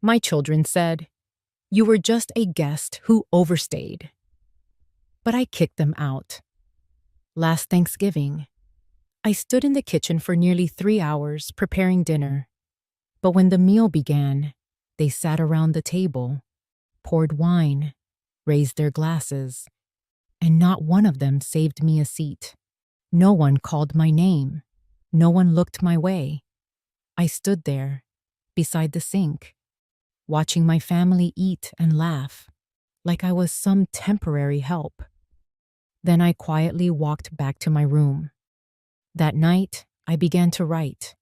My children said, "You were just a guest who overstayed." But I kicked them out. Last Thanksgiving, I stood in the kitchen for nearly 3 hours preparing dinner. But when the meal began, they sat around the table, poured wine, raised their glasses, and not one of them saved me a seat. No one called my name. No one looked my way. I stood there, beside the sink, watching my family eat and laugh, like I was some temporary help. Then I quietly walked back to my room. That night, I began to write,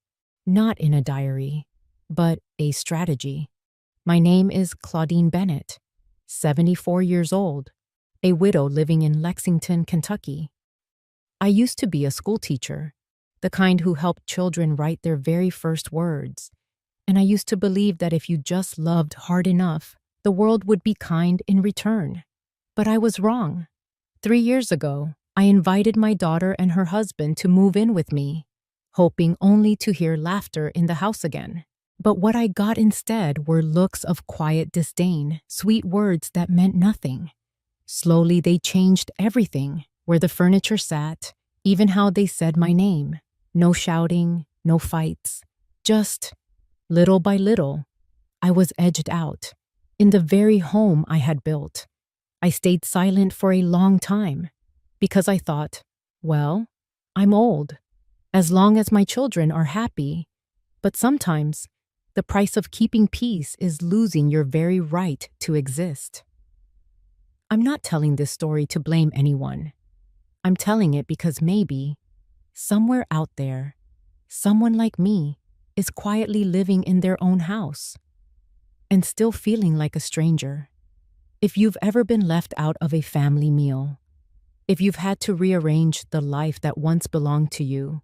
not in a diary, but a strategy. My name is Claudine Bennett, 74 years old, a widow living in Lexington, Kentucky. I used to be a school teacher, the kind who helped children write their very first words, and I used to believe that if you just loved hard enough, the world would be kind in return. But I was wrong. 3 years ago, I invited my daughter and her husband to move in with me, hoping only to hear laughter in the house again. But what I got instead were looks of quiet disdain, sweet words that meant nothing. Slowly they changed everything, where the furniture sat, even how they said my name. No shouting, no fights, just little by little, I was edged out. In the very home I had built, I stayed silent for a long time because I thought, well, I'm old, as long as my children are happy. But sometimes, the price of keeping peace is losing your very right to exist. I'm not telling this story to blame anyone. I'm telling it because maybe, somewhere out there, someone like me is quietly living in their own house and still feeling like a stranger. If you've ever been left out of a family meal, if you've had to rearrange the life that once belonged to you,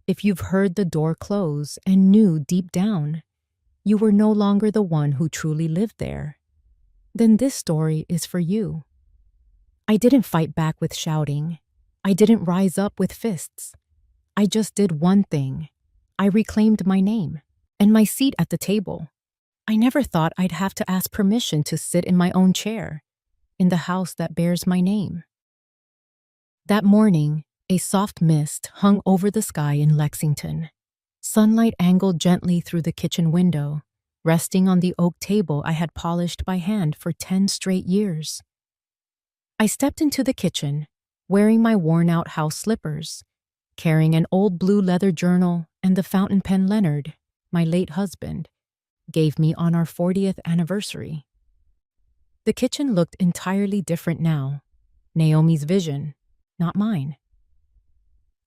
if you've heard the door close and knew deep down you were no longer the one who truly lived there, then this story is for you. I didn't fight back with shouting. I didn't rise up with fists. I just did one thing. I reclaimed my name and my seat at the table. I never thought I'd have to ask permission to sit in my own chair, in the house that bears my name. That morning, a soft mist hung over the sky in Lexington. Sunlight angled gently through the kitchen window, resting on the oak table I had polished by hand for 10 straight years. I stepped into the kitchen, wearing my worn-out house slippers, carrying an old blue leather journal and the fountain pen Leonard, my late husband, gave me on our 40th anniversary. The kitchen looked entirely different now. Naomi's vision, not mine.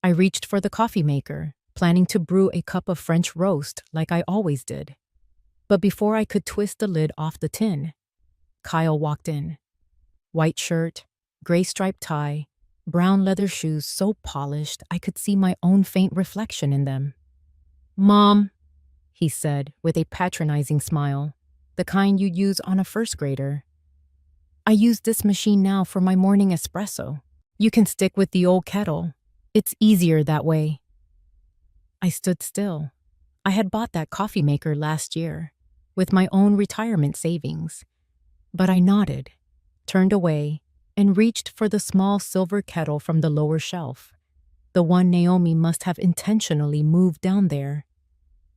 I reached for the coffee maker, planning to brew a cup of French roast like I always did. But before I could twist the lid off the tin, Kyle walked in. White shirt, gray striped tie, brown leather shoes so polished I could see my own faint reflection in them. "Mom," he said with a patronizing smile, the kind you'd use on a first grader. "I use this machine now for my morning espresso. You can stick with the old kettle. It's easier that way." I stood still. I had bought that coffee maker last year, with my own retirement savings. But I nodded, turned away, and reached for the small silver kettle from the lower shelf, the one Naomi must have intentionally moved down there.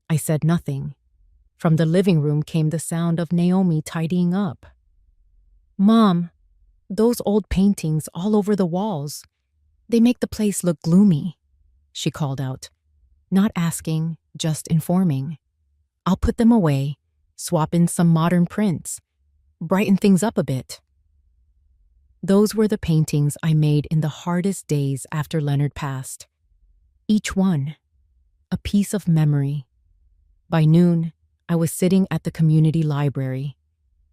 I said nothing. From the living room came the sound of Naomi tidying up. "Mom, those old paintings all over the walls, they make the place look gloomy," she called out. Not asking, just informing. "I'll put them away, swap in some modern prints, brighten things up a bit." Those were the paintings I made in the hardest days after Leonard passed. Each one, a piece of memory. By noon, I was sitting at the community library.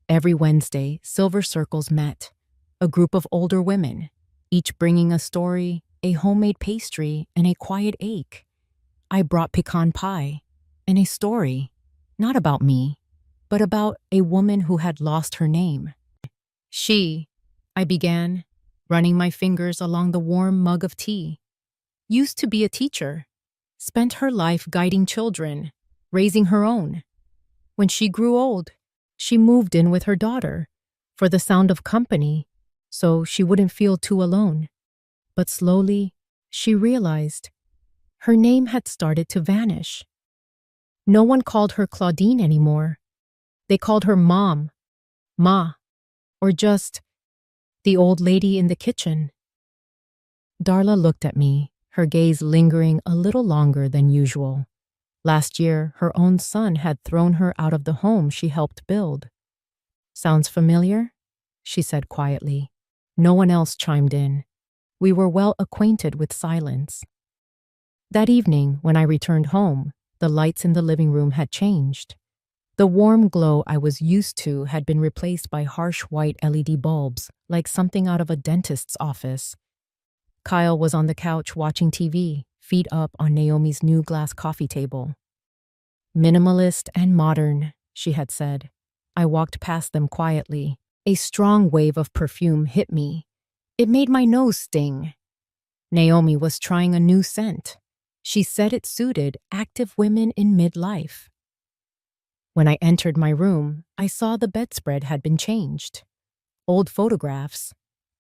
Every Wednesday, Silver Circles met, a group of older women, each bringing a story, a homemade pastry, and a quiet ache. I brought pecan pie and a story, not about me, but about a woman who had lost her name. She, I began, running my fingers along the warm mug of tea, used to be a teacher, spent her life guiding children, raising her own. When she grew old, She moved in with her daughter for the sound of company, so she wouldn't feel too alone. But slowly, she realized her name had started to vanish. No one called her Claudine anymore. They called her Mom, Ma, or just the old lady in the kitchen. Darla looked at me, her gaze lingering a little longer than usual. Last year, her own son had thrown her out of the home she helped build. "Sounds familiar?" she said quietly. No one else chimed in. We were well acquainted with silence. That evening, when I returned home, the lights in the living room had changed. The warm glow I was used to had been replaced by harsh white LED bulbs, like something out of a dentist's office. Kyle was on the couch watching TV, feet up on Naomi's new glass coffee table. "Minimalist and modern," she had said. I walked past them quietly. A strong wave of perfume hit me. It made my nose sting. Naomi was trying a new scent. She said it suited active women in midlife. When I entered my room, I saw the bedspread had been changed. Old photographs,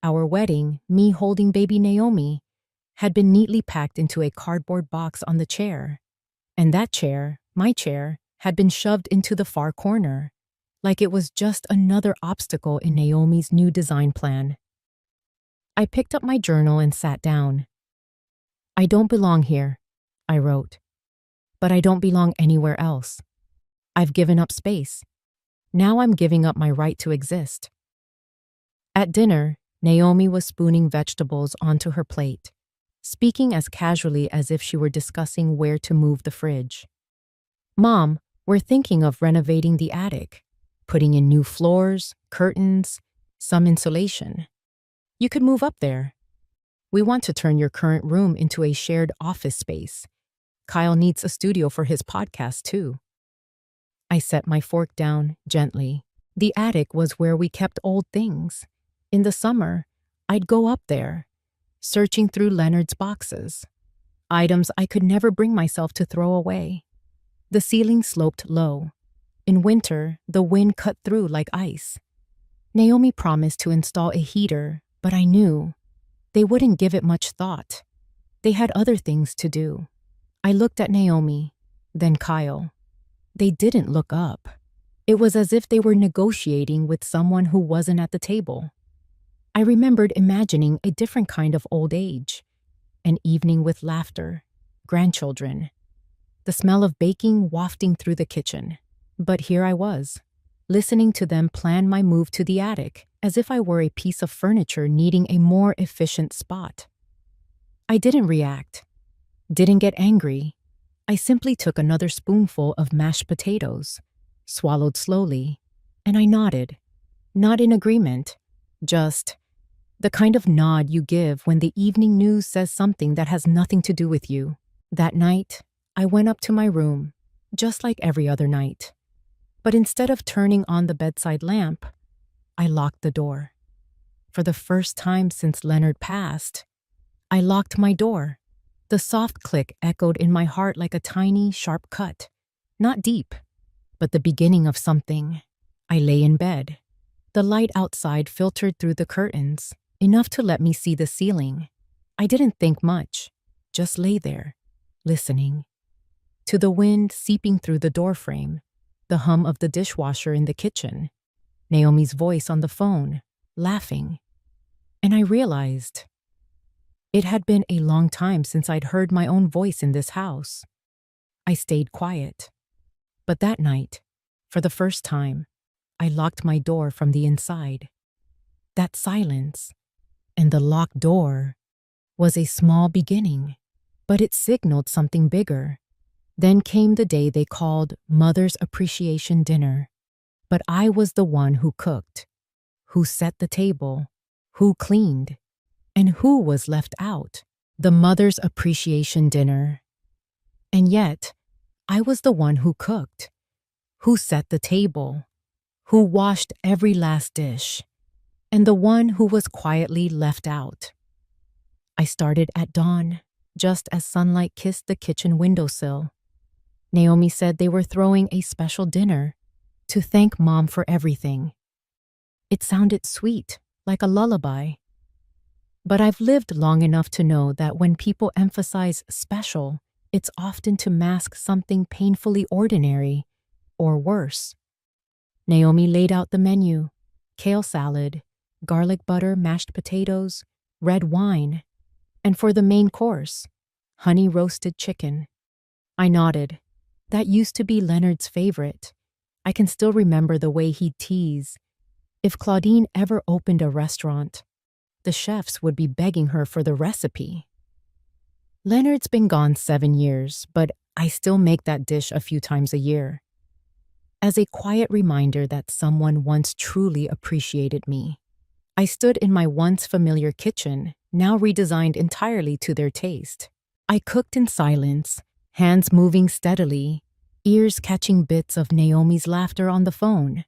our wedding, me holding baby Naomi, had been neatly packed into a cardboard box on the chair. And that chair, my chair, had been shoved into the far corner, like it was just another obstacle in Naomi's new design plan. I picked up my journal and sat down. "I don't belong here," I wrote. "But I don't belong anywhere else. I've given up space. Now I'm giving up my right to exist." At dinner, Naomi was spooning vegetables onto her plate, speaking as casually as if she were discussing where to move the fridge. "Mom, we're thinking of renovating the attic, putting in new floors, curtains, some insulation. You could move up there. We want to turn your current room into a shared office space. Kyle needs a studio for his podcast, too." I set my fork down gently. The attic was where we kept old things. In the summer, I'd go up there, searching through Leonard's boxes, items I could never bring myself to throw away. The ceiling sloped low. In winter, the wind cut through like ice. Naomi promised to install a heater, but I knew they wouldn't give it much thought. They had other things to do. I looked at Naomi, then Kyle. They didn't look up. It was as if they were negotiating with someone who wasn't at the table. I remembered imagining a different kind of old age. An evening with laughter, grandchildren, the smell of baking wafting through the kitchen. But here I was, listening to them plan my move to the attic, as if I were a piece of furniture needing a more efficient spot. I didn't react, didn't get angry. I simply took another spoonful of mashed potatoes, swallowed slowly, and I nodded. Not in agreement, just the kind of nod you give when the evening news says something that has nothing to do with you. That night, I went up to my room, just like every other night. But instead of turning on the bedside lamp, I locked the door. For the first time since Leonard passed, I locked my door. The soft click echoed in my heart like a tiny, sharp cut. Not deep, but the beginning of something. I lay in bed. The light outside filtered through the curtains, enough to let me see the ceiling. I didn't think much, just lay there, listening. To the wind seeping through the doorframe, the hum of the dishwasher in the kitchen, Naomi's voice on the phone, laughing. And I realized it had been a long time since I'd heard my own voice in this house. I stayed quiet. But that night, for the first time, I locked my door from the inside. That silence and the locked door was a small beginning, but it signaled something bigger. Then came the day they called Mother's Appreciation Dinner. But I was the one who cooked, who set the table, who cleaned, and who was left out. The Mother's Appreciation Dinner. And yet, I was the one who cooked, who set the table, who washed every last dish, and the one who was quietly left out. I started at dawn, just as sunlight kissed the kitchen windowsill. Naomi said they were throwing a special dinner, to thank Mom for everything. It sounded sweet, like a lullaby. But I've lived long enough to know that when people emphasize special, it's often to mask something painfully ordinary, or worse. Naomi laid out the menu: kale salad, garlic butter mashed potatoes, red wine, and for the main course, honey roasted chicken. I nodded. That used to be Leonard's favorite. I can still remember the way he'd tease. If Claudine ever opened a restaurant, the chefs would be begging her for the recipe. Leonard's been gone 7 years, but I still make that dish a few times a year, as a quiet reminder that someone once truly appreciated me. I stood in my once familiar kitchen, now redesigned entirely to their taste. I cooked in silence, hands moving steadily, ears catching bits of Naomi's laughter on the phone,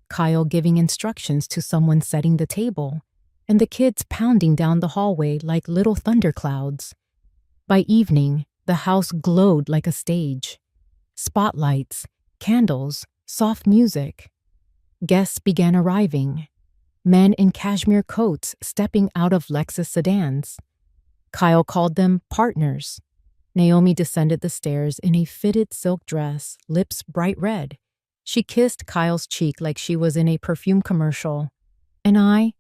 Kyle giving instructions to someone setting the table, and the kids pounding down the hallway like little thunderclouds. By evening, the house glowed like a stage. Spotlights, candles, soft music. Guests began arriving. Men in cashmere coats stepping out of Lexus sedans. Kyle called them partners. Naomi descended the stairs in a fitted silk dress, lips bright red. She kissed Kyle's cheek like she was in a perfume commercial. And I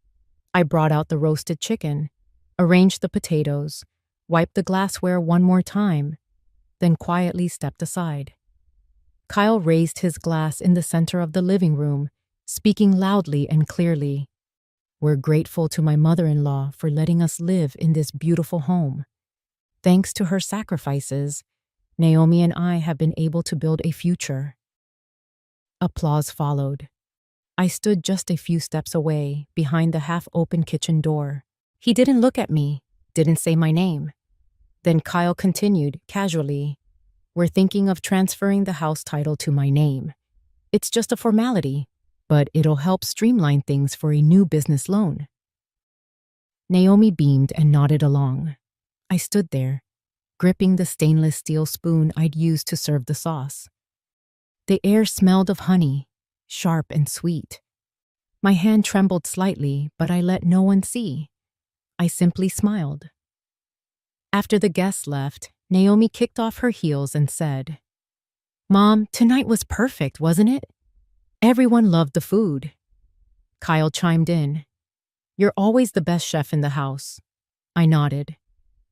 brought out the roasted chicken, arranged the potatoes, wiped the glassware one more time, then quietly stepped aside. Kyle raised his glass in the center of the living room, speaking loudly and clearly. "We're grateful to my mother-in-law for letting us live in this beautiful home. Thanks to her sacrifices, Naomi and I have been able to build a future." Applause followed. I stood just a few steps away, behind the half-open kitchen door. He didn't look at me, didn't say my name. Then Kyle continued, casually, "We're thinking of transferring the house title to my name. It's just a formality, but it'll help streamline things for a new business loan." Naomi beamed and nodded along. I stood there, gripping the stainless steel spoon I'd used to serve the sauce. The air smelled of honey, sharp and sweet. My hand trembled slightly, but I let no one see. I simply smiled. After the guests left, Naomi kicked off her heels and said, "Mom, tonight was perfect, wasn't it? Everyone loved the food." Kyle chimed in, "You're always the best chef in the house." I nodded.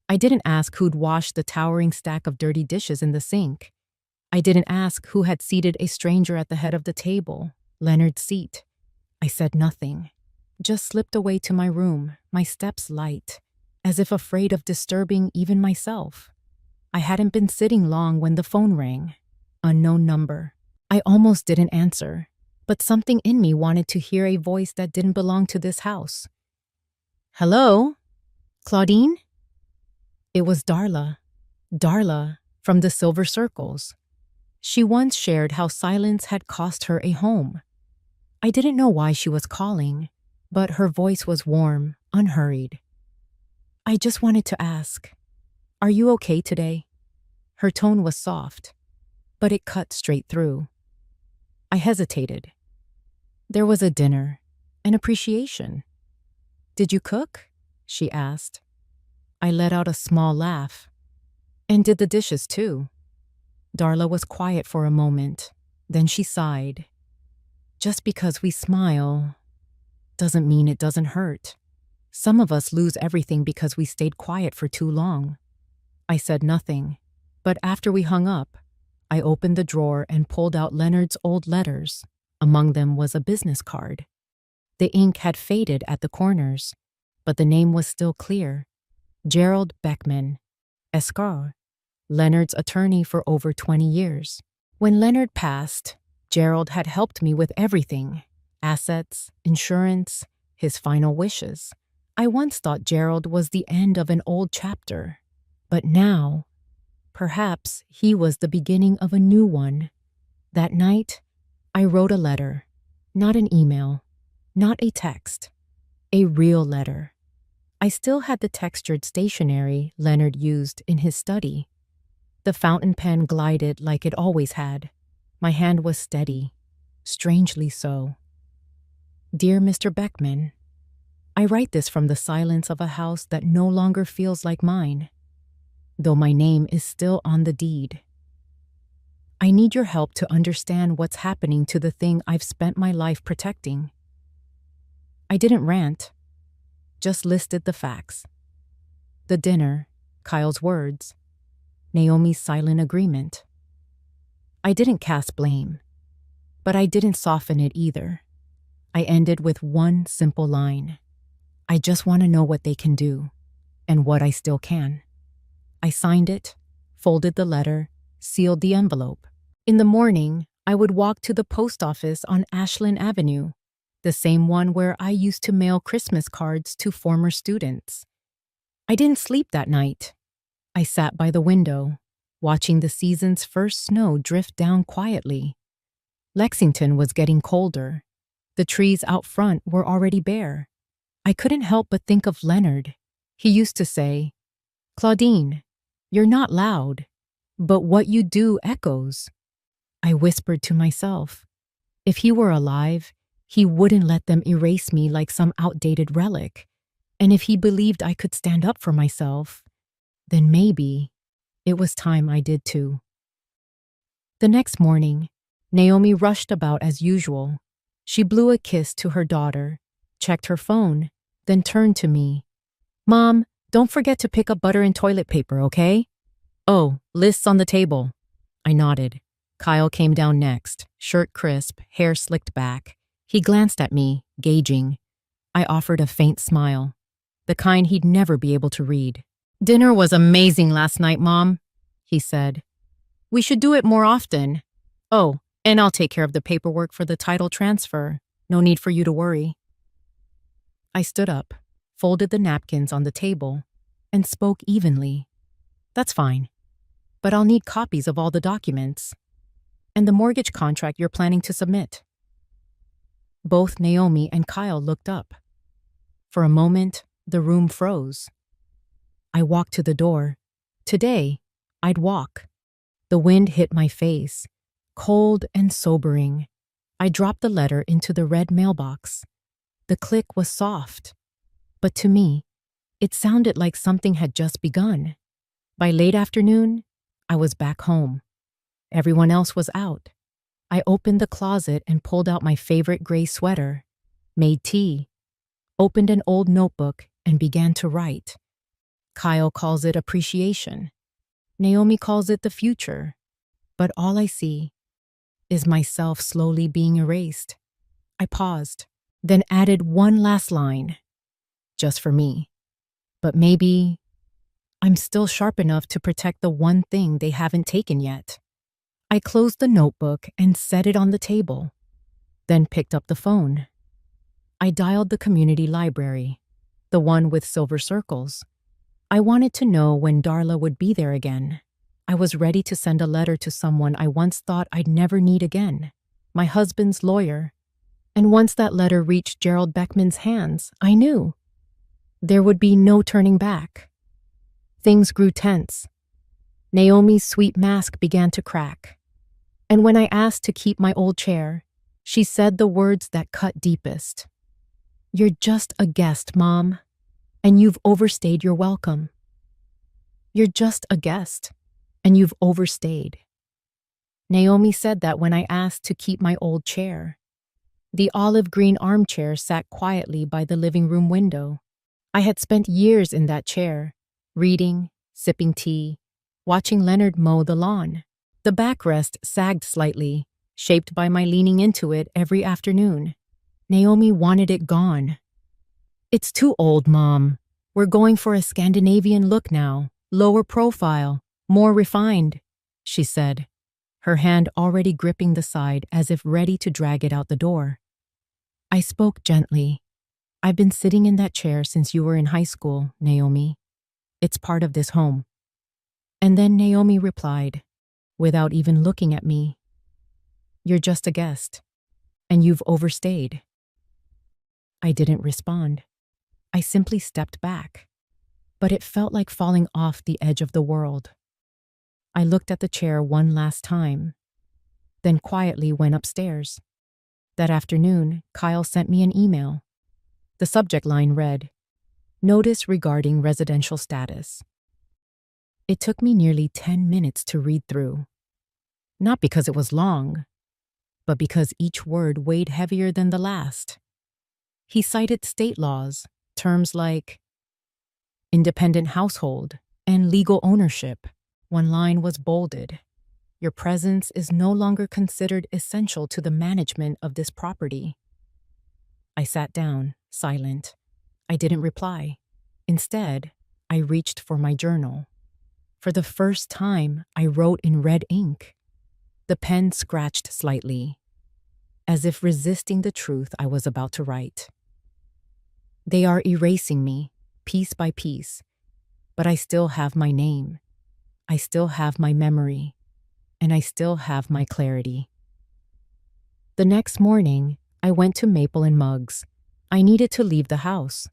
I didn't ask who'd washed the towering stack of dirty dishes in the sink. I didn't ask who had seated a stranger at the head of the table, Leonard's seat. I said nothing, just slipped away to my room, my steps light, as if afraid of disturbing even myself. I hadn't been sitting long when the phone rang. Unknown number. I almost didn't answer, but something in me wanted to hear a voice that didn't belong to this house. "Hello? Claudine?" It was Darla. Darla from the Silver Circles. She once shared how silence had cost her a home. I didn't know why she was calling, but her voice was warm, unhurried. "I just wanted to ask, are you okay today?" Her tone was soft, but it cut straight through. I hesitated. There was a dinner, an appreciation. "Did you cook?" she asked. I let out a small laugh. "And did the dishes too." Darla was quiet for a moment. Then she sighed. "Just because we smile doesn't mean it doesn't hurt. Some of us lose everything because we stayed quiet for too long." I said nothing, but after we hung up, I opened the drawer and pulled out Leonard's old letters. Among them was a business card. The ink had faded at the corners, but the name was still clear. Gerald Beckman, Escar, Leonard's attorney for over 20 years. When Leonard passed, Gerald had helped me with everything: assets, insurance, his final wishes. I once thought Gerald was the end of an old chapter, but now, perhaps he was the beginning of a new one. That night, I wrote a letter, not an email, not a text, a real letter. I still had the textured stationery Leonard used in his study. The fountain pen glided like it always had. My hand was steady. strangely so. Dear Mr. Beckman, I write this from the silence of a house that no longer feels like mine, though my name is still on the deed. I need your help to understand what's happening to the thing I've spent my life protecting. I didn't rant, just listed the facts. The dinner, Kyle's words, Naomi's silent agreement. I didn't cast blame, but I didn't soften it either. I ended with one simple line. I just want to know what they can do, and what I still can. I signed it, folded the letter, sealed the envelope. In the morning, I would walk to the post office on Ashland Avenue, the same one where I used to mail Christmas cards to former students. I didn't sleep that night. I sat by the window, watching the season's first snow drift down quietly. Lexington was getting colder. The trees out front were already bare. I couldn't help but think of Leonard. He used to say, "Claudine, you're not loud, but what you do echoes." I whispered to myself, if he were alive, he wouldn't let them erase me like some outdated relic. And if he believed I could stand up for myself, then maybe it was time I did too. The next morning, Naomi rushed about as usual. She blew a kiss to her daughter, checked her phone, then turned to me. "Mom, don't forget to pick up butter and toilet paper, okay?" "Oh, list's on the table." I nodded. Kyle came down next, shirt crisp, hair slicked back. He glanced at me, gauging. I offered a faint smile, the kind he'd never be able to read. "Dinner was amazing last night, Mom," he said. "We should do it more often. Oh, and I'll take care of the paperwork for the title transfer. No need for you to worry." I stood up, folded the napkins on the table, and spoke evenly. "That's fine, but I'll need copies of all the documents. And the mortgage contract you're planning to submit." Both Naomi and Kyle looked up. For a moment, the room froze. I walked to the door. Today, I'd walk. The wind hit my face, cold and sobering. I dropped the letter into the red mailbox. The click was soft, but to me, it sounded like something had just begun. By late afternoon, I was back home. Everyone else was out. I opened the closet and pulled out my favorite gray sweater, made tea, opened an old notebook, and began to write. Kyle calls it appreciation. Naomi calls it the future. But all I see is myself slowly being erased. I paused, then added one last line, just for me. But maybe I'm still sharp enough to protect the one thing they haven't taken yet. I closed the notebook and set it on the table, then picked up the phone. I dialed the community library, the one with silver circles. I wanted to know when Darla would be there again. I was ready to send a letter to someone I once thought I'd never need again, my husband's lawyer. And once that letter reached Gerald Beckman's hands, I knew there would be no turning back. Things grew tense. Naomi's sweet mask began to crack. And when I asked to keep my old chair, she said the words that cut deepest. "You're just a guest, Mom, and you've overstayed your welcome. You're just a guest, and you've overstayed." Naomi said that when I asked to keep my old chair. The olive green armchair sat quietly by the living room window. I had spent years in that chair, reading, sipping tea, watching Leonard mow the lawn. The backrest sagged slightly, shaped by my leaning into it every afternoon. Naomi wanted it gone. "It's too old, Mom. We're going for a Scandinavian look now, lower profile, more refined," she said, her hand already gripping the side as if ready to drag it out the door. I spoke gently. "I've been sitting in that chair since you were in high school, Naomi. It's part of this home." And then Naomi replied, without even looking at me, "You're just a guest, and you've overstayed." I didn't respond. I simply stepped back, but it felt like falling off the edge of the world. I looked at the chair one last time, then quietly went upstairs. That afternoon, Kyle sent me an email. The subject line read, "Notice regarding residential status." It took me nearly 10 minutes to read through. Not because it was long, but because each word weighed heavier than the last. He cited state laws, terms like independent household and legal ownership. One line was bolded. Your presence is no longer considered essential to the management of this property. I sat down, silent. I didn't reply. Instead, I reached for my journal. For the first time, I wrote in red ink. The pen scratched slightly, as if resisting the truth I was about to write. They are erasing me, piece by piece, but I still have my name. I still have my memory, and I still have my clarity. The next morning, I went to Maple and Muggs. I needed to leave the house.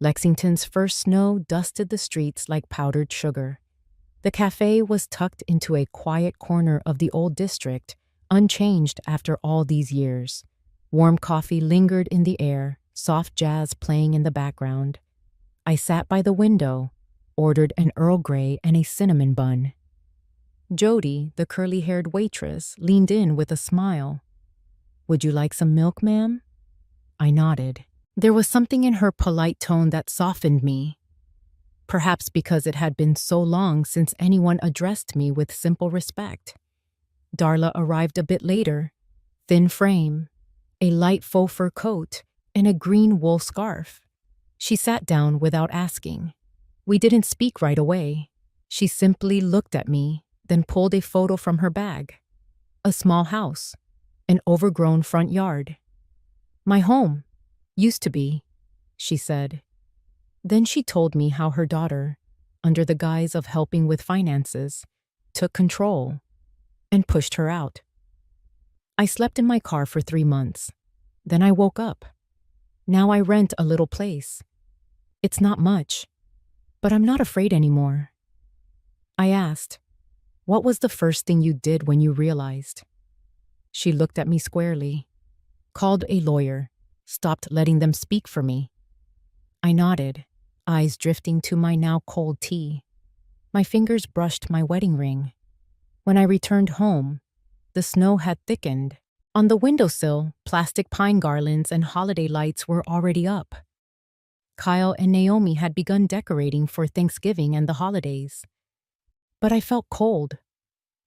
Lexington's first snow dusted the streets like powdered sugar. The cafe was tucked into a quiet corner of the old district, unchanged after all these years. Warm coffee lingered in the air, soft jazz playing in the background. I sat by the window, ordered an Earl Grey and a cinnamon bun. Jody, the curly-haired waitress, leaned in with a smile. "Would you like some milk, ma'am?" I nodded. There was something in her polite tone that softened me. Perhaps because it had been so long since anyone addressed me with simple respect. Darla arrived a bit later, thin frame, a light faux fur coat, and a green wool scarf. She sat down without asking. We didn't speak right away. She simply looked at me, then pulled a photo from her bag. A small house, an overgrown front yard. "My home, used to be," she said. Then she told me how her daughter, under the guise of helping with finances, took control and pushed her out. I slept in my car for 3 months. Then I woke up. Now I rent a little place. It's not much, but I'm not afraid anymore. I asked, "What was the first thing you did when you realized?" She looked at me squarely. "Called a lawyer, stopped letting them speak for me." I nodded, eyes drifting to my now cold tea. My fingers brushed my wedding ring. When I returned home, the snow had thickened. On the windowsill, plastic pine garlands and holiday lights were already up. Kyle and Naomi had begun decorating for Thanksgiving and the holidays. But I felt cold,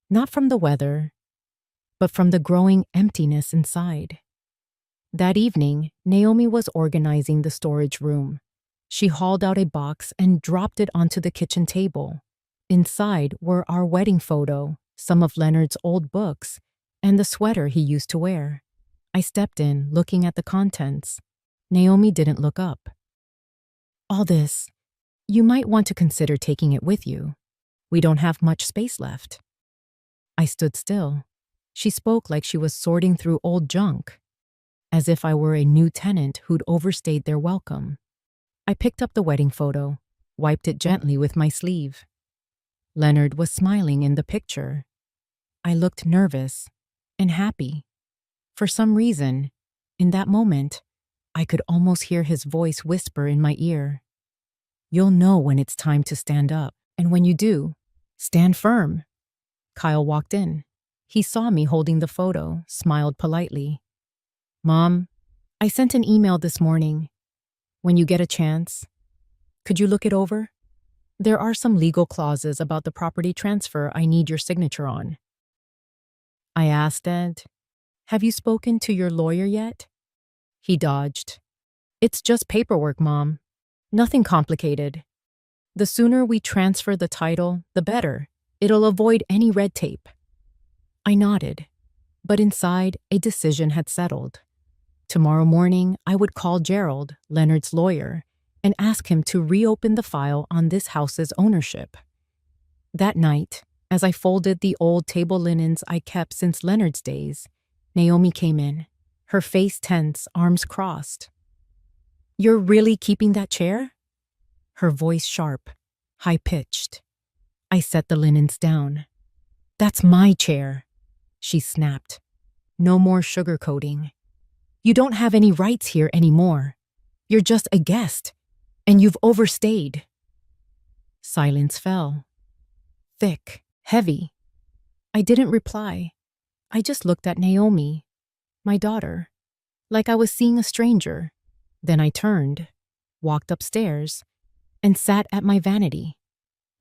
not from the weather, but from the growing emptiness inside. That evening, Naomi was organizing the storage room. She hauled out a box and dropped it onto the kitchen table. Inside were our wedding photo, some of Leonard's old books, and the sweater he used to wear. I stepped in, looking at the contents. Naomi didn't look up. "All this, you might want to consider taking it with you. We don't have much space left." I stood still. She spoke like she was sorting through old junk, as if I were a new tenant who'd overstayed their welcome. I picked up the wedding photo, wiped it gently with my sleeve. Leonard was smiling in the picture. I looked nervous and happy. For some reason, in that moment, I could almost hear his voice whisper in my ear. "You'll know when it's time to stand up, and when you do, stand firm." Kyle walked in. He saw me holding the photo, smiled politely. "Mom, I sent an email this morning. When you get a chance, could you look it over? There are some legal clauses about the property transfer I need your signature on." I asked Ed, "Have you spoken to your lawyer yet?" He dodged. "It's just paperwork, Mom. Nothing complicated. The sooner we transfer the title, the better. It'll avoid any red tape." I nodded, but inside, a decision had settled. Tomorrow morning, I would call Gerald, Leonard's lawyer, and ask him to reopen the file on this house's ownership. That night, as I folded the old table linens I kept since Leonard's days, Naomi came in, her face tense, arms crossed. "You're really keeping that chair?" Her voice sharp, high-pitched. I set the linens down. "That's my chair," she snapped. No more sugarcoating. You don't have any rights here anymore. You're just a guest, and you've overstayed." Silence fell. Thick, heavy. I didn't reply. I just looked at Naomi, my daughter, like I was seeing a stranger. Then I turned, walked upstairs, and sat at my vanity.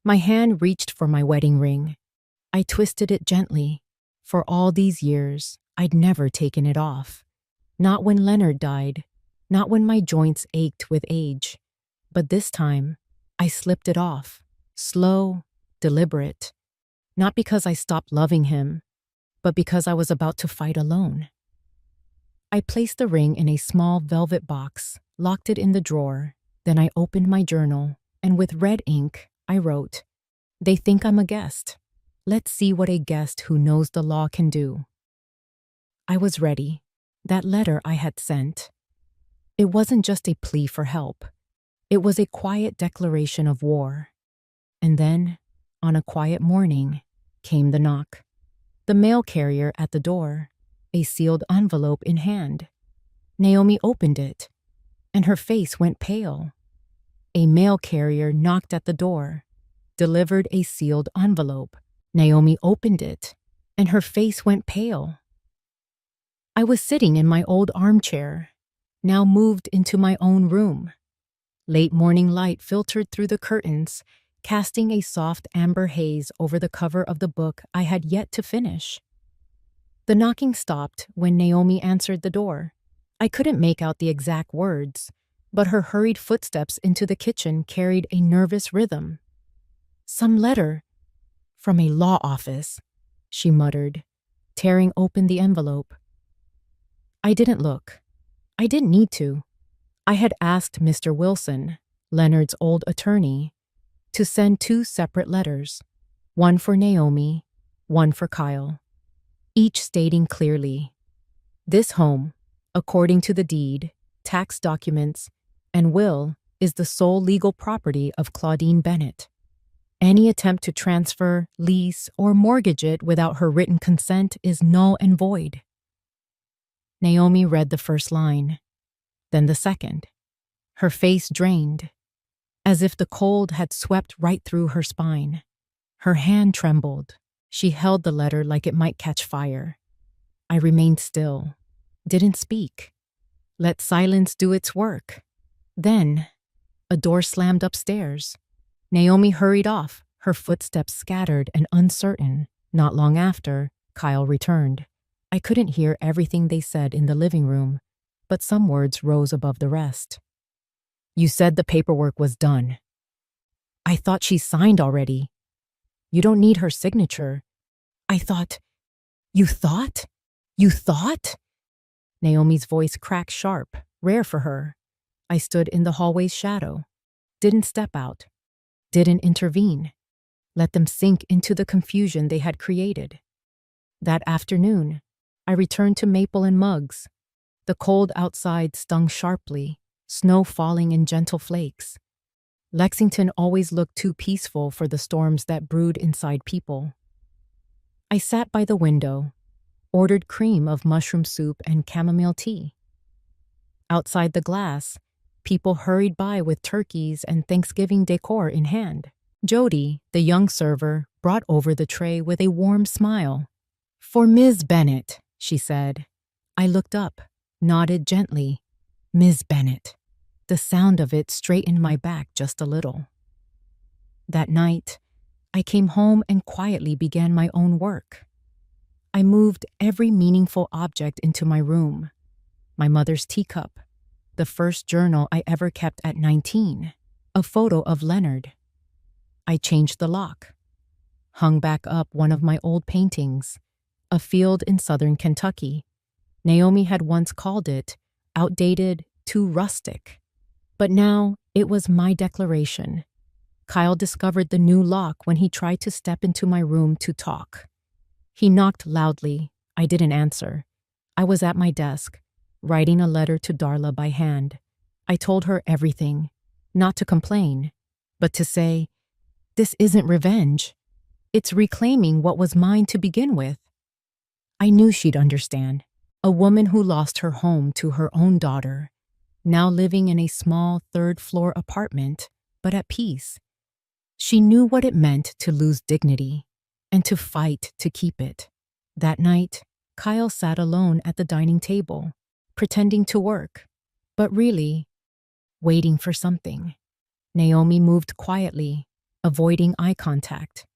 My hand reached for my wedding ring. I twisted it gently. For all these years, I'd never taken it off. Not when Leonard died, not when my joints ached with age. But this time, I slipped it off, slow, deliberate. Not because I stopped loving him, but because I was about to fight alone. I placed the ring in a small velvet box, locked it in the drawer. Then I opened my journal, and with red ink, I wrote, "They think I'm a guest. Let's see what a guest who knows the law can do." I was ready. That letter I had sent. It wasn't just a plea for help. It was a quiet declaration of war. And then, on a quiet morning, came the knock. The mail carrier at the door, a sealed envelope in hand. Naomi opened it, and her face went pale. A mail carrier knocked at the door, delivered a sealed envelope. Naomi opened it, and her face went pale. I was sitting in my old armchair, now moved into my own room. Late morning light filtered through the curtains, casting a soft amber haze over the cover of the book I had yet to finish. The knocking stopped when Naomi answered the door. I couldn't make out the exact words, but her hurried footsteps into the kitchen carried a nervous rhythm. "Some letter from a law office," she muttered, tearing open the envelope. I didn't look. I didn't need to. I had asked Mr. Wilson, Leonard's old attorney, to send 2 separate letters, one for Naomi, one for Kyle, each stating clearly, "This home, according to the deed, tax documents, and will, is the sole legal property of Claudine Bennett. Any attempt to transfer, lease, or mortgage it without her written consent is null and void." Naomi read the first line, then the second. Her face drained, as if the cold had swept right through her spine. Her hand trembled. She held the letter like it might catch fire. I remained still, didn't speak. Let silence do its work. Then, a door slammed upstairs. Naomi hurried off, her footsteps scattered and uncertain. Not long after, Kyle returned. I couldn't hear everything they said in the living room, but some words rose above the rest. "You said the paperwork was done." "I thought she signed already." "You don't need her signature." "I thought..." "You thought? You thought?" Naomi's voice cracked sharp, rare for her. I stood in the hallway's shadow, didn't step out, didn't intervene, let them sink into the confusion they had created. That afternoon, I returned to Maple and Muggs. The cold outside stung sharply, snow falling in gentle flakes. Lexington always looked too peaceful for the storms that brewed inside people. I sat by the window, ordered cream of mushroom soup and chamomile tea. Outside the glass, people hurried by with turkeys and Thanksgiving decor in hand. Jody, the young server, brought over the tray with a warm smile. "For Ms. Bennett," she said. I looked up, nodded gently. Ms. Bennett. The sound of it straightened my back just a little. That night, I came home and quietly began my own work. I moved every meaningful object into my room. My mother's teacup, the first journal I ever kept at 19, a photo of Leonard. I changed the lock, hung back up one of my old paintings, a field in southern Kentucky. Naomi had once called it outdated, too rustic. But now it was my declaration. Kyle discovered the new lock when he tried to step into my room to talk. He knocked loudly. I didn't answer. I was at my desk, writing a letter to Darla by hand. I told her everything, not to complain, but to say, this isn't revenge. It's reclaiming what was mine to begin with. I knew she'd understand. A woman who lost her home to her own daughter, now living in a small third-floor apartment, but at peace. She knew what it meant to lose dignity and to fight to keep it. That night, Kyle sat alone at the dining table, pretending to work, but really waiting for something. Naomi moved quietly, avoiding eye contact.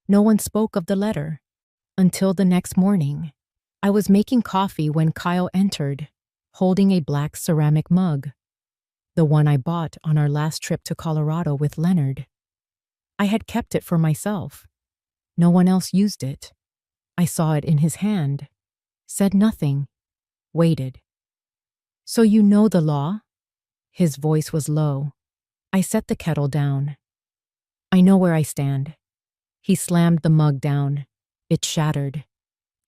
No one spoke of the letter until the next morning. I was making coffee when Kyle entered, holding a black ceramic mug, the one I bought on our last trip to Colorado with Leonard. I had kept it for myself. No one else used it. I saw it in his hand, said nothing, waited. "So you know the law?" His voice was low. I set the kettle down. "I know where I stand." He slammed the mug down. It shattered.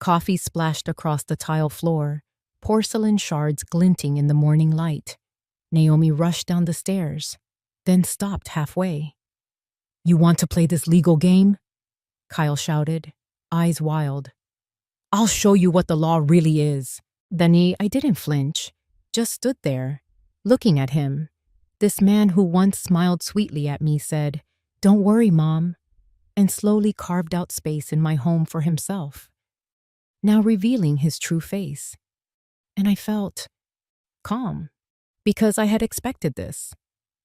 Coffee splashed across the tile floor, porcelain shards glinting in the morning light. Naomi rushed down the stairs, then stopped halfway. "You want to play this legal game?" Kyle shouted, eyes wild. "I'll show you what the law really is." I didn't flinch, just stood there, looking at him. This man who once smiled sweetly at me said, "Don't worry, Mom," and slowly carved out space in my home for himself, now revealing his true face. And I felt calm, because I had expected this.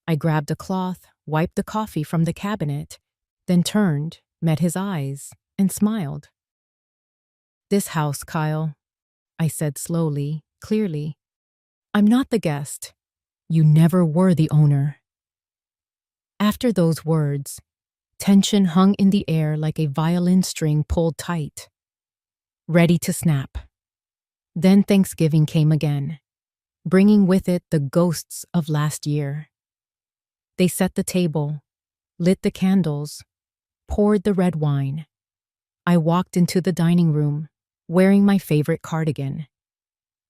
I grabbed a cloth, wiped the coffee from the cabinet, then turned, met his eyes, and smiled. "This house, Kyle," I said slowly, clearly. "I'm not the guest. You never were the owner." After those words, tension hung in the air like a violin string pulled tight, ready to snap. Then Thanksgiving came again, bringing with it the ghosts of last year. They set the table, lit the candles, poured the red wine. I walked into the dining room, wearing my favorite cardigan.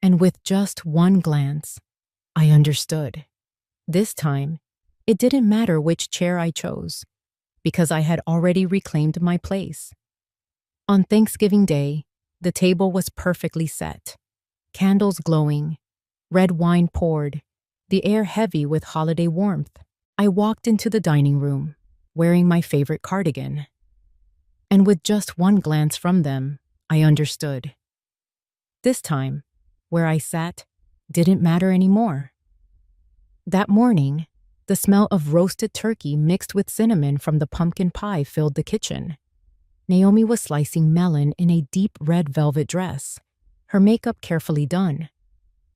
And with just one glance, I understood. This time, it didn't matter which chair I chose, because I had already reclaimed my place. On Thanksgiving Day, the table was perfectly set, candles glowing, red wine poured, the air heavy with holiday warmth. I walked into the dining room, wearing my favorite cardigan. And with just one glance from them, I understood. This time, where I sat didn't matter anymore. That morning, the smell of roasted turkey mixed with cinnamon from the pumpkin pie filled the kitchen. Naomi was slicing melon in a deep red velvet dress, her makeup carefully done.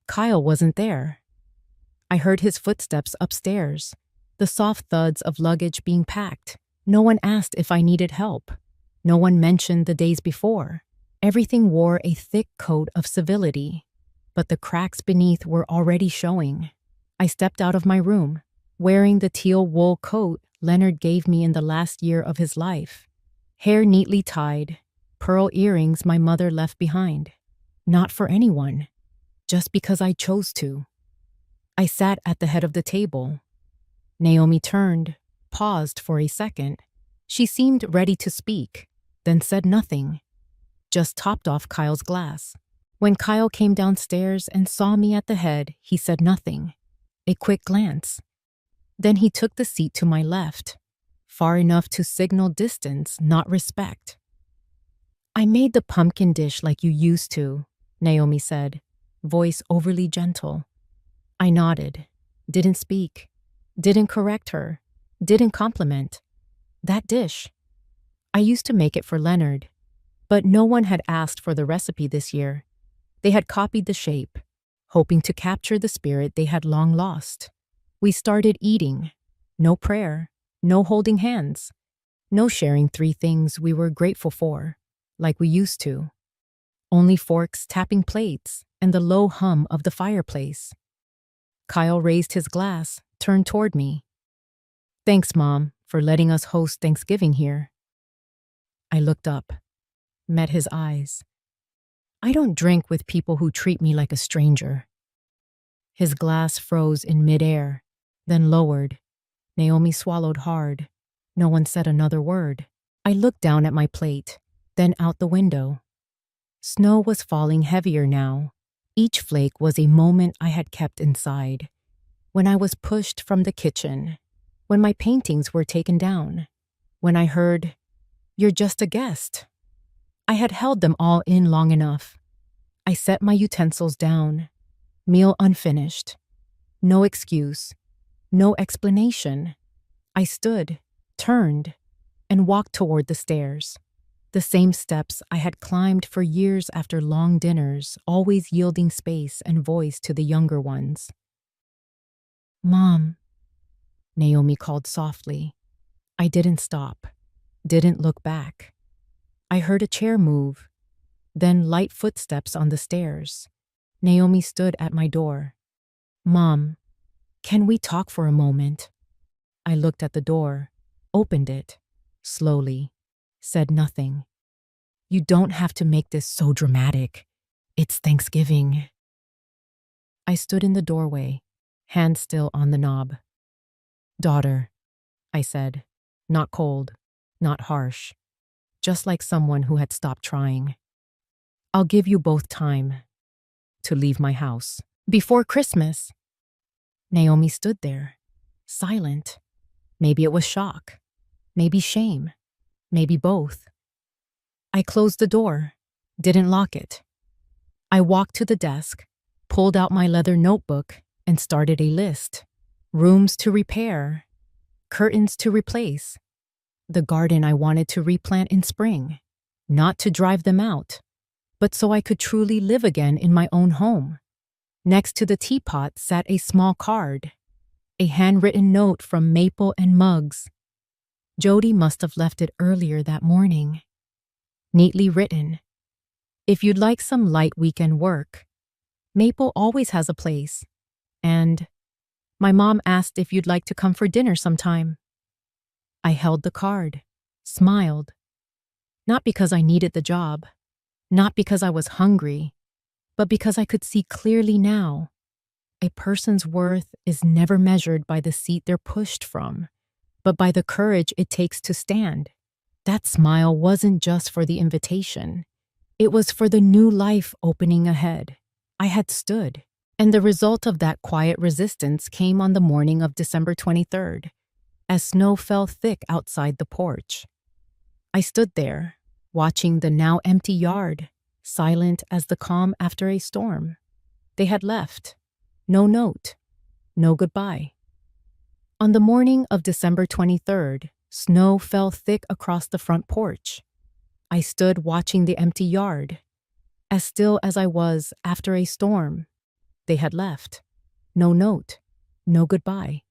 Kyle wasn't there. I heard his footsteps upstairs, the soft thuds of luggage being packed. No one asked if I needed help. No one mentioned the days before. Everything wore a thick coat of civility, but the cracks beneath were already showing. I stepped out of my room, wearing the teal wool coat Leonard gave me in the last year of his life. Hair neatly tied, pearl earrings my mother left behind. Not for anyone, just because I chose to. I sat at the head of the table. Naomi turned, paused for a second. She seemed ready to speak, then said nothing, just topped off Kyle's glass. When Kyle came downstairs and saw me at the head, he said nothing, a quick glance. Then he took the seat to my left, far enough to signal distance, not respect. "I made the pumpkin dish like you used to," Naomi said, voice overly gentle. I nodded, didn't speak, didn't correct her, didn't compliment. That dish. I used to make it for Leonard, but no one had asked for the recipe this year. They had copied the shape, hoping to capture the spirit they had long lost. We started eating. No prayer, no holding hands, no sharing 3 things we were grateful for, like we used to. Only forks tapping plates and the low hum of the fireplace. Kyle raised his glass, turned toward me. "Thanks, Mom, for letting us host Thanksgiving here." I looked up, met his eyes. "I don't drink with people who treat me like a stranger." His glass froze in midair, then lowered. Naomi swallowed hard. No one said another word. I looked down at my plate, then out the window. Snow was falling heavier now, Each flake was a moment I had kept inside. When I was pushed from the kitchen, when my paintings were taken down, when I heard, "You're just a guest." I had held them all in long enough. I set my utensils down, meal unfinished. No excuse, no explanation. I stood, turned, and walked toward the stairs. The same steps I had climbed for years after long dinners, always yielding space and voice to the younger ones. "Mom," Naomi called softly. I didn't stop, didn't look back. I heard a chair move, then light footsteps on the stairs. Naomi stood at my door. "Mom, can we talk for a moment?" I looked at the door, opened it, slowly, said nothing. "You don't have to make this so dramatic. It's Thanksgiving." I stood in the doorway, hand still on the knob. "Daughter," I said, not cold, not harsh, just like someone who had stopped trying. "I'll give you both time to leave my house before Christmas." Naomi stood there, silent. Maybe it was shock, maybe shame, maybe both. I closed the door, didn't lock it. I walked to the desk, pulled out my leather notebook, and started a list. Rooms to repair, curtains to replace, the garden I wanted to replant in spring, not to drive them out, but so I could truly live again in my own home. Next to the teapot sat a small card, a handwritten note from Maple and Muggs. Jody must have left it earlier that morning. Neatly written, "If you'd like some light weekend work, Maple always has a place. And my mom asked if you'd like to come for dinner sometime." I held the card, smiled. Not because I needed the job, not because I was hungry, but because I could see clearly now. A person's worth is never measured by the seat they're pushed from, but by the courage it takes to stand. That smile wasn't just for the invitation. It was for the new life opening ahead. I had stood, and the result of that quiet resistance came on the morning of December 23rd, as snow fell thick outside the porch. I stood there, watching the now empty yard, silent as the calm after a storm. They had left. No note. No goodbye. On the morning of December 23rd, snow fell thick across the front porch. I stood watching the empty yard, as still as I was after a storm. They had left. No note. No goodbye.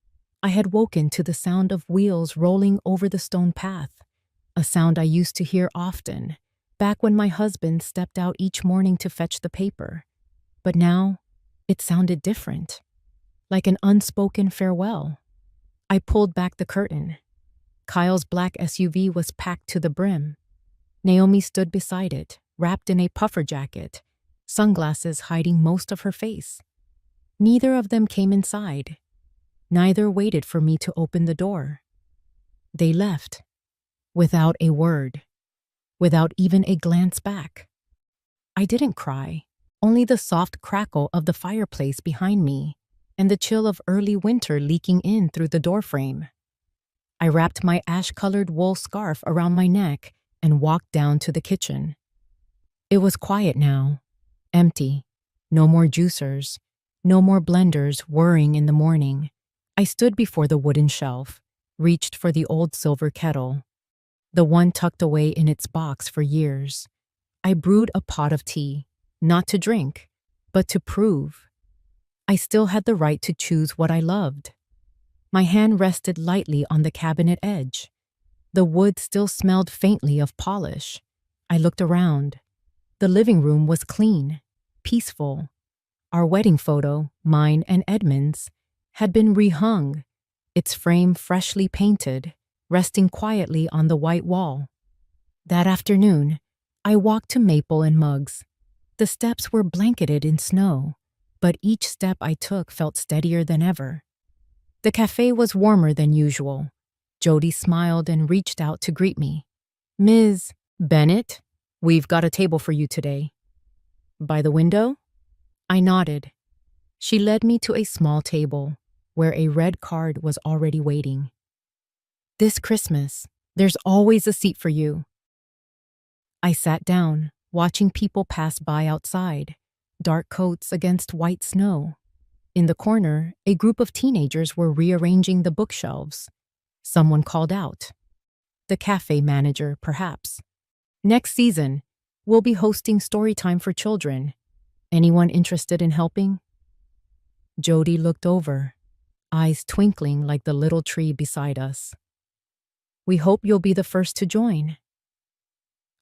I had woken to the sound of wheels rolling over the stone path, a sound I used to hear often, back when my husband stepped out each morning to fetch the paper. But now, it sounded different, like an unspoken farewell. I pulled back the curtain. Kyle's black SUV was packed to the brim. Naomi stood beside it, wrapped in a puffer jacket, sunglasses hiding most of her face. Neither of them came inside. Neither waited for me to open the door. They left, without a word, without even a glance back. I didn't cry, only the soft crackle of the fireplace behind me and the chill of early winter leaking in through the doorframe. I wrapped my ash-colored wool scarf around my neck and walked down to the kitchen. It was quiet now, empty, no more juicers, no more blenders whirring in the morning. I stood before the wooden shelf, reached for the old silver kettle, the one tucked away in its box for years. I brewed a pot of tea, not to drink, but to prove. I still had the right to choose what I loved. My hand rested lightly on the cabinet edge. The wood still smelled faintly of polish. I looked around. The living room was clean, peaceful. Our wedding photo, mine and Edmund's, had been rehung, its frame freshly painted, resting quietly on the white wall. That afternoon, I walked to Maple and Muggs. The steps were blanketed in snow, but each step I took felt steadier than ever. The cafe was warmer than usual. Jody smiled and reached out to greet me. "Ms. Bennett, we've got a table for you today." "By the window?" I nodded. She led me to a small table where a red card was already waiting. This Christmas, there's always a seat for you. I sat down, watching people pass by outside, dark coats against white snow. In the corner, a group of teenagers were rearranging the bookshelves. Someone called out. The cafe manager, perhaps. Next season, we'll be hosting story time for children. Anyone interested in helping? Jody looked over, eyes twinkling like the little tree beside us. We hope you'll be the first to join.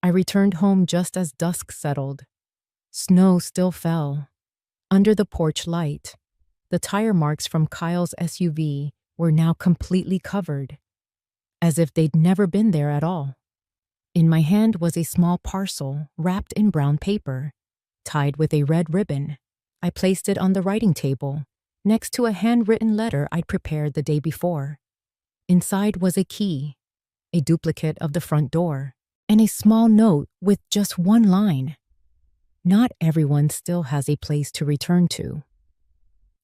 I returned home just as dusk settled. Snow still fell. Under the porch light, the tire marks from Kyle's SUV were now completely covered, as if they'd never been there at all. In my hand was a small parcel wrapped in brown paper, tied with a red ribbon. I placed it on the writing table, next to a handwritten letter I'd prepared the day before. Inside was a key, a duplicate of the front door, and a small note with just one line. Not everyone still has a place to return to.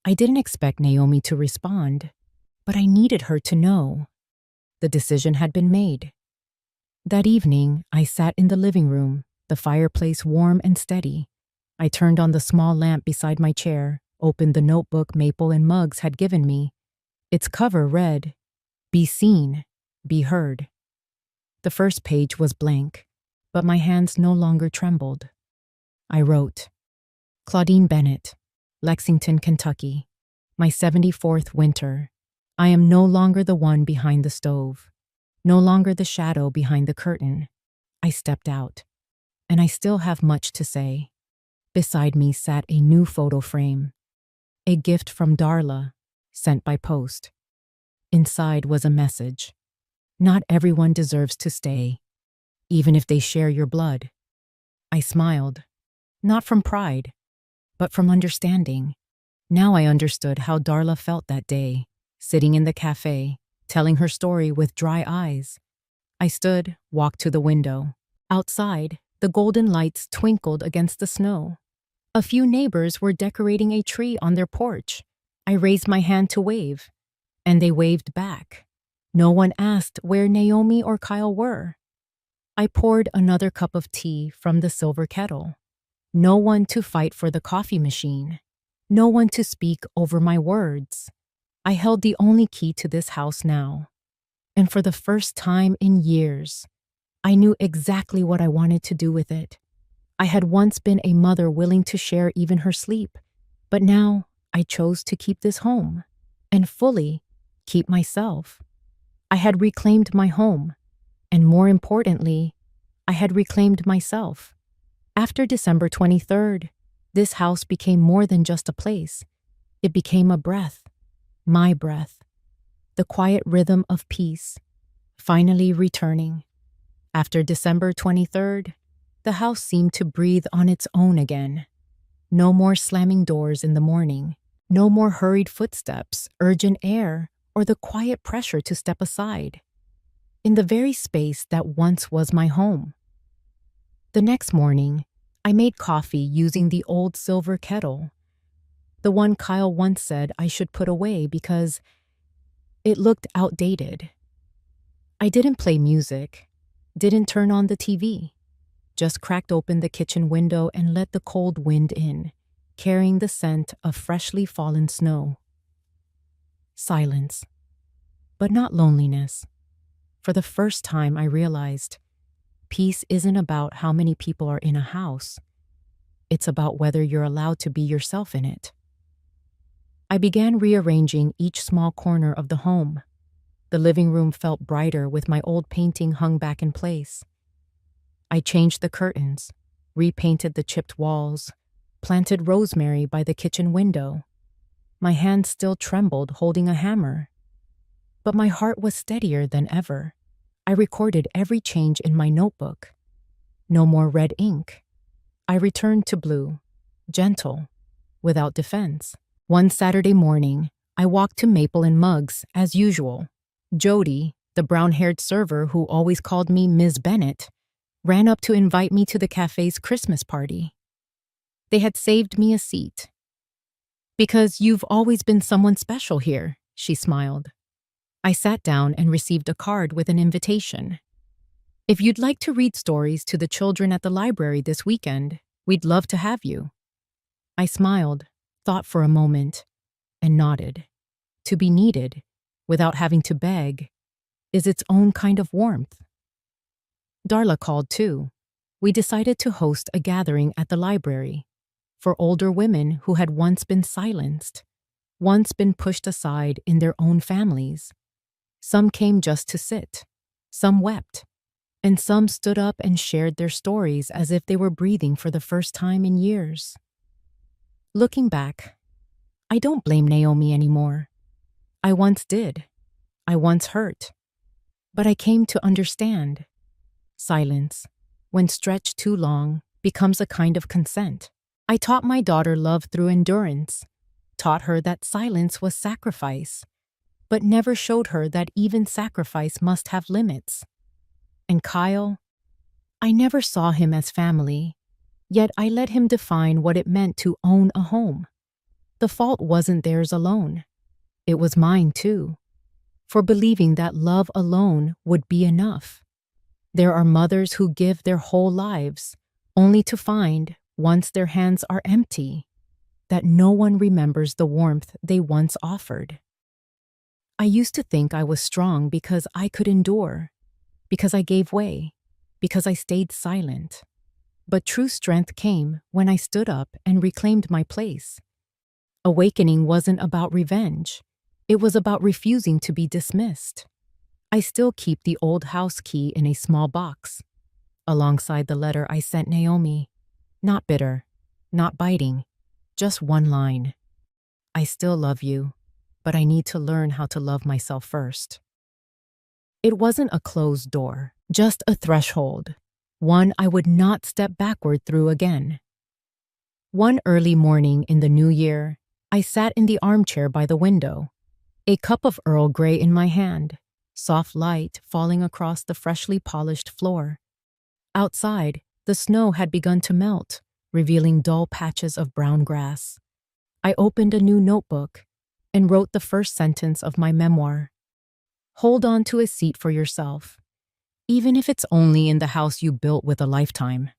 I didn't expect Naomi to respond, but I needed her to know. The decision had been made. That evening, I sat in the living room, the fireplace warm and steady. I turned on the small lamp beside my chair, opened the notebook Maple and Muggs had given me. Its cover read, "Be seen, be heard." The first page was blank, but my hands no longer trembled. I wrote, Claudine Bennett, Lexington, Kentucky. My 74th winter. I am no longer the one behind the stove, no longer the shadow behind the curtain. I stepped out, and I still have much to say. Beside me sat a new photo frame, a gift from Darla, sent by post. Inside was a message. Not everyone deserves to stay, even if they share your blood. I smiled, not from pride, but from understanding. Now I understood how Darla felt that day, sitting in the cafe, telling her story with dry eyes. I stood, walked to the window. Outside, the golden lights twinkled against the snow. A few neighbors were decorating a tree on their porch. I raised my hand to wave, and they waved back. No one asked where Naomi or Kyle were. I poured another cup of tea from the silver kettle. No one to fight for the coffee machine. No one to speak over my words. I held the only key to this house now. And for the first time in years, I knew exactly what I wanted to do with it. I had once been a mother willing to share even her sleep, but now I chose to keep this home and fully keep myself. I had reclaimed my home, and more importantly, I had reclaimed myself. After December 23rd, this house became more than just a place. It became a breath, my breath, the quiet rhythm of peace, finally returning. After December 23rd, the house seemed to breathe on its own again. No more slamming doors in the morning, no more hurried footsteps, urgent air, or the quiet pressure to step aside. In the very space that once was my home. The next morning, I made coffee using the old silver kettle, the one Kyle once said I should put away because it looked outdated. I didn't play music, didn't turn on the TV, just cracked open the kitchen window and let the cold wind in, carrying the scent of freshly fallen snow. Silence, but not loneliness. For the first time, I realized peace isn't about how many people are in a house. It's about whether you're allowed to be yourself in it. I began rearranging each small corner of the home. The living room felt brighter with my old painting hung back in place. I changed the curtains, repainted the chipped walls, planted rosemary by the kitchen window. My hands still trembled holding a hammer, but my heart was steadier than ever. I recorded every change in my notebook. No more red ink. I returned to blue, gentle, without defense. One Saturday morning, I walked to Maple and Muggs as usual. Jody, the brown-haired server who always called me Ms. Bennett, ran up to invite me to the cafe's Christmas party. They had saved me a seat. Because you've always been someone special here, she smiled. I sat down and received a card with an invitation. If you'd like to read stories to the children at the library this weekend, we'd love to have you. I smiled, thought for a moment, and nodded. To be needed, without having to beg, is its own kind of warmth. Darla called too. We decided to host a gathering at the library for older women who had once been silenced, once been pushed aside in their own families. Some came just to sit, some wept, and some stood up and shared their stories as if they were breathing for the first time in years. Looking back, I don't blame Naomi anymore. I once did. I once hurt. But I came to understand. Silence, when stretched too long, becomes a kind of consent. I taught my daughter love through endurance, taught her that silence was sacrifice, but never showed her that even sacrifice must have limits. And Kyle, I never saw him as family, yet I let him define what it meant to own a home. The fault wasn't theirs alone. It was mine too, for believing that love alone would be enough. There are mothers who give their whole lives, only to find, once their hands are empty, that no one remembers the warmth they once offered. I used to think I was strong because I could endure, because I gave way, because I stayed silent. But true strength came when I stood up and reclaimed my place. Awakening wasn't about revenge. It was about refusing to be dismissed. I still keep the old house key in a small box, alongside the letter I sent Naomi. Not bitter, not biting, just one line. I still love you, but I need to learn how to love myself first. It wasn't a closed door, just a threshold, one I would not step backward through again. One early morning in the new year, I sat in the armchair by the window, a cup of Earl Grey in my hand, soft light falling across the freshly polished floor. Outside, the snow had begun to melt, revealing dull patches of brown grass. I opened a new notebook and wrote the first sentence of my memoir. Hold on to a seat for yourself, even if it's only in the house you built with a lifetime.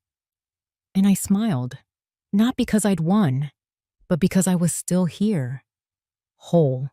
And I smiled, not because I'd won, but because I was still here, whole.